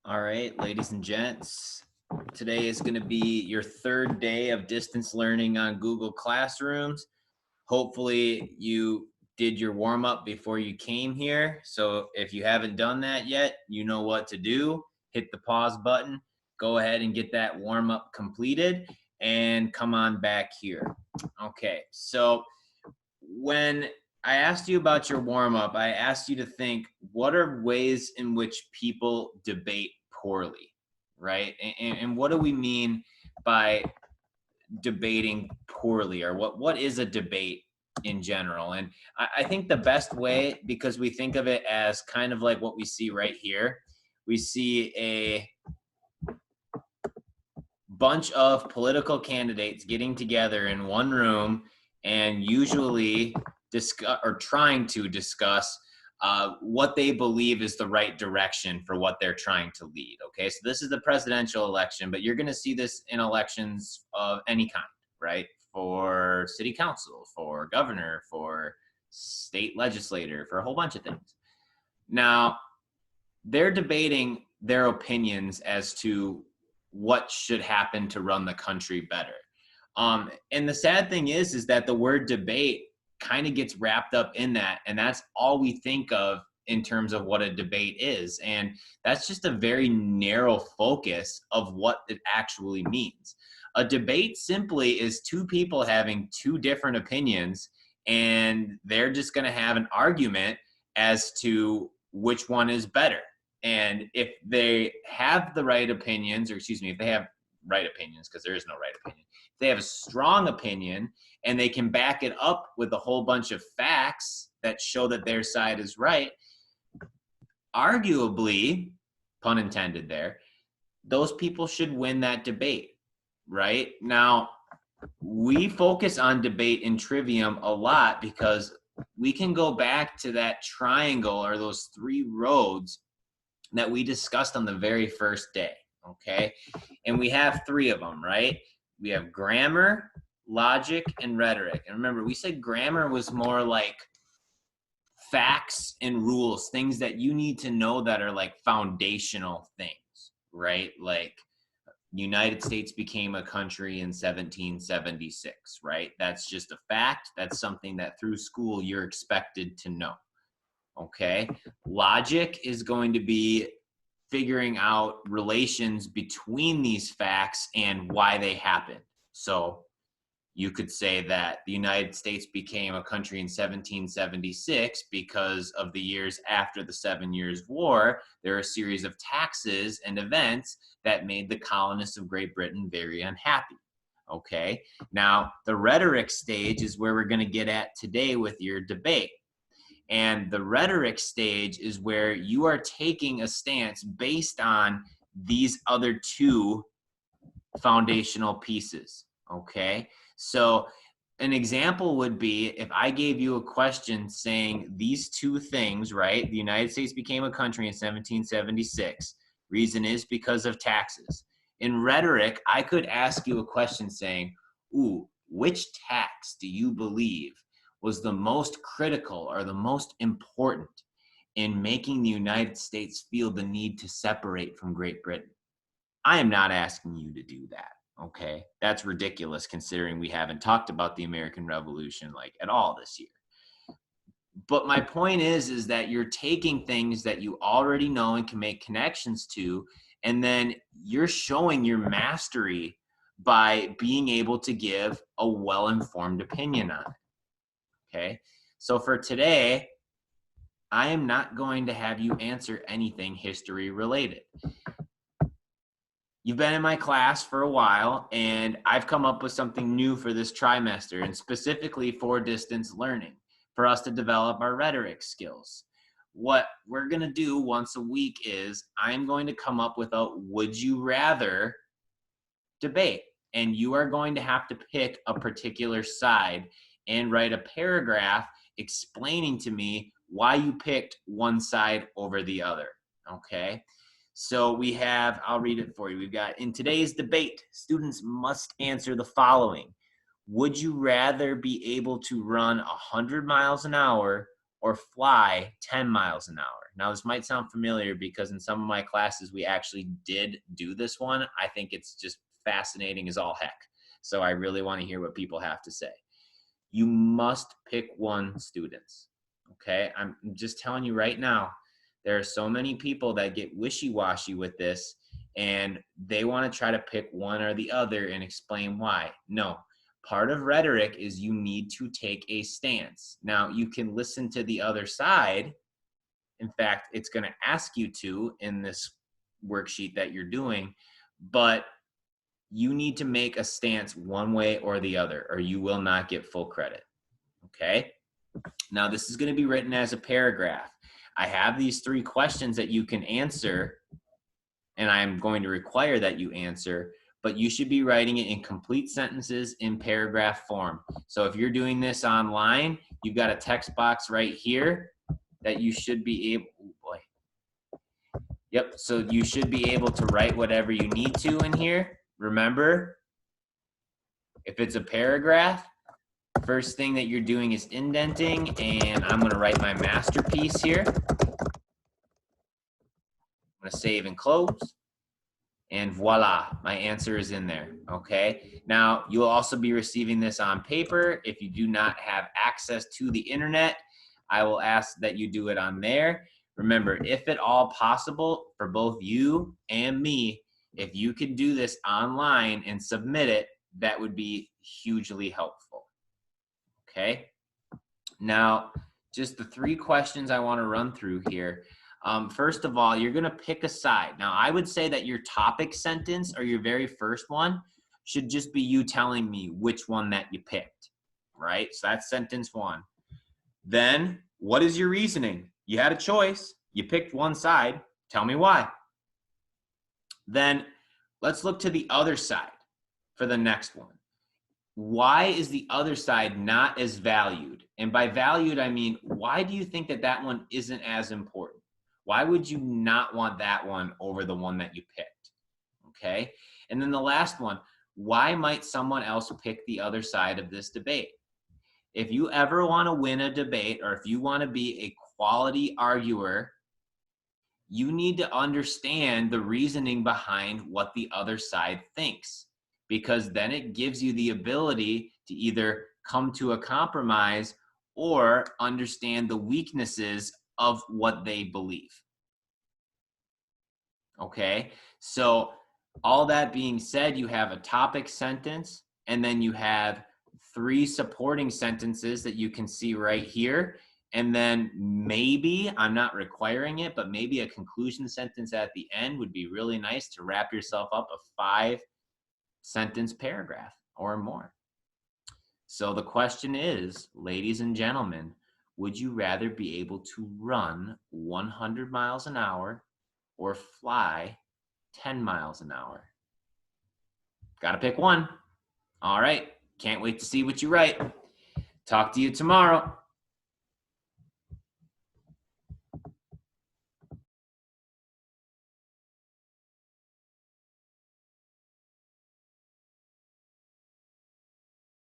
All right, ladies and gents, today is going to be your third day of distance learning on Google Classrooms. Hopefully, you did your warm up before you came here. So, if you haven't done that yet, you know what to do. Hit the pause button, go ahead and get that warm up completed, and come on back here. Okay, so when I asked you about your warm up, I asked you to think what are ways in which people debate poorly, right? And what do we mean by debating poorly, or what is a debate in general? And I think the best way, because we think of it as kind of like what we see right here, we see a bunch of political candidates getting together in one room and usually discuss or trying to discuss what they believe is the right direction for what they're trying to lead. Okay, so this is the presidential election, but you're going to see this in elections of any kind, right? For city council, for governor, for state legislator, for a whole bunch of things. Now, they're debating their opinions as to what should happen to run the country better. And the sad thing is that the word debate kind of gets wrapped up in that, and that's all we think of in terms of what a debate is. And that's just a very narrow focus of what it actually means. A debate simply is two people having two different opinions, and they're just going to have an argument as to which one is better. And if they have the right opinions, or excuse me, if they have right opinions, because there is no right opinion, if they have a strong opinion and they can back it up with a whole bunch of facts that show that their side is right, arguably, pun intended there, those people should win that debate, right? Now, we focus on debate in Trivium a lot because we can go back to that triangle or those three roads that we discussed on the very first day, okay? And we have three of them, right? We have grammar, logic, and rhetoric. And remember, we said grammar was more like facts and rules, things that you need to know that are like foundational things, right? Like United States became a country in 1776, right? That's just a fact. That's something that through school you're expected to know. Okay. Logic is going to be figuring out relations between these facts and why they happen. So you could say that the United States became a country in 1776 because of the years after the 7 Years' War. There are a series of taxes and events that made the colonists of Great Britain very unhappy. Okay. Now, the rhetoric stage is where we're going to get at today with your debate. And the rhetoric stage is where you are taking a stance based on these other two foundational pieces, okay? So an example would be if I gave you a question saying these two things, right? The United States became a country in 1776. Reason is because of taxes. In rhetoric, I could ask you a question saying, ooh, which tax do you believe was the most critical or the most important in making the United States feel the need to separate from Great Britain? I am not asking you to do that, okay? That's ridiculous considering we haven't talked about the American Revolution like at all this year. But my point is that you're taking things that you already know and can make connections to, and then you're showing your mastery by being able to give a well-informed opinion on it. Okay, so for today, I am not going to have you answer anything history related. You've been in my class for a while, and I've come up with something new for this trimester, and specifically for distance learning, for us to develop our rhetoric skills. What we're going to do once a week is I'm going to come up with a would you rather debate, and you are going to have to pick a particular side and write a paragraph explaining to me why you picked one side over the other, okay? So we have, I'll read it for you. We've got, in today's debate, students must answer the following. Would you rather be able to run 100 miles an hour or fly 10 miles an hour? Now, this might sound familiar because in some of my classes, we actually did do this one. I think it's just fascinating as all heck. So I really want to hear what people have to say. You must pick one, students. Okay, I'm just telling you right now, there are so many people that get wishy-washy with this and they want to try to pick one or the other and explain why. No, part of rhetoric is you need to take a stance. Now, you can listen to the other side. In fact, it's going to ask you to in this worksheet that you're doing, but you need to make a stance one way or the other, or you will not get full credit. Okay? Now, this is going to be written as a paragraph. I have these 3 questions that you can answer, and I'm going to require that you answer, but you should be writing it in complete sentences in paragraph form. So if you're doing this online, you've got a text box right here that you should be able, oh boy. Yep, so you should be able to write whatever you need to in here. Remember, if it's a paragraph, first thing that you're doing is indenting, and I'm gonna write my masterpiece here. I'm gonna save and close, and voila, my answer is in there, okay? Now, you'll also be receiving this on paper. If you do not have access to the internet, I will ask that you do it on there. Remember, if at all possible, for both you and me, if you could do this online and submit it, that would be hugely helpful. Okay, now just the 3 questions I want to run through here. First of all, you're going to pick a side. Now, I would say that your topic sentence or your very first one should just be you telling me which one that you picked, right? So that's sentence 1. Then, what is your reasoning? You had a choice. You picked one side. Tell me why. Then, let's look to the other side for the next one. Why is the other side not as valued? And by valued, I mean, why do you think that that one isn't as important? Why would you not want that one over the one that you picked? Okay. And then the last one, why might someone else pick the other side of this debate? If you ever want to win a debate, or if you want to be a quality arguer, you need to understand the reasoning behind what the other side thinks, because then it gives you the ability to either come to a compromise or understand the weaknesses of what they believe. Okay, so all that being said, you have a topic sentence, and then you have 3 supporting sentences that you can see right here. And then maybe, I'm not requiring it, but maybe a conclusion sentence at the end would be really nice to wrap yourself up a 5-sentence paragraph or more. So the question is, ladies and gentlemen, would you rather be able to run 100 miles an hour or fly 10 miles an hour? Gotta pick one. All right, can't wait to see what you write. Talk to you tomorrow.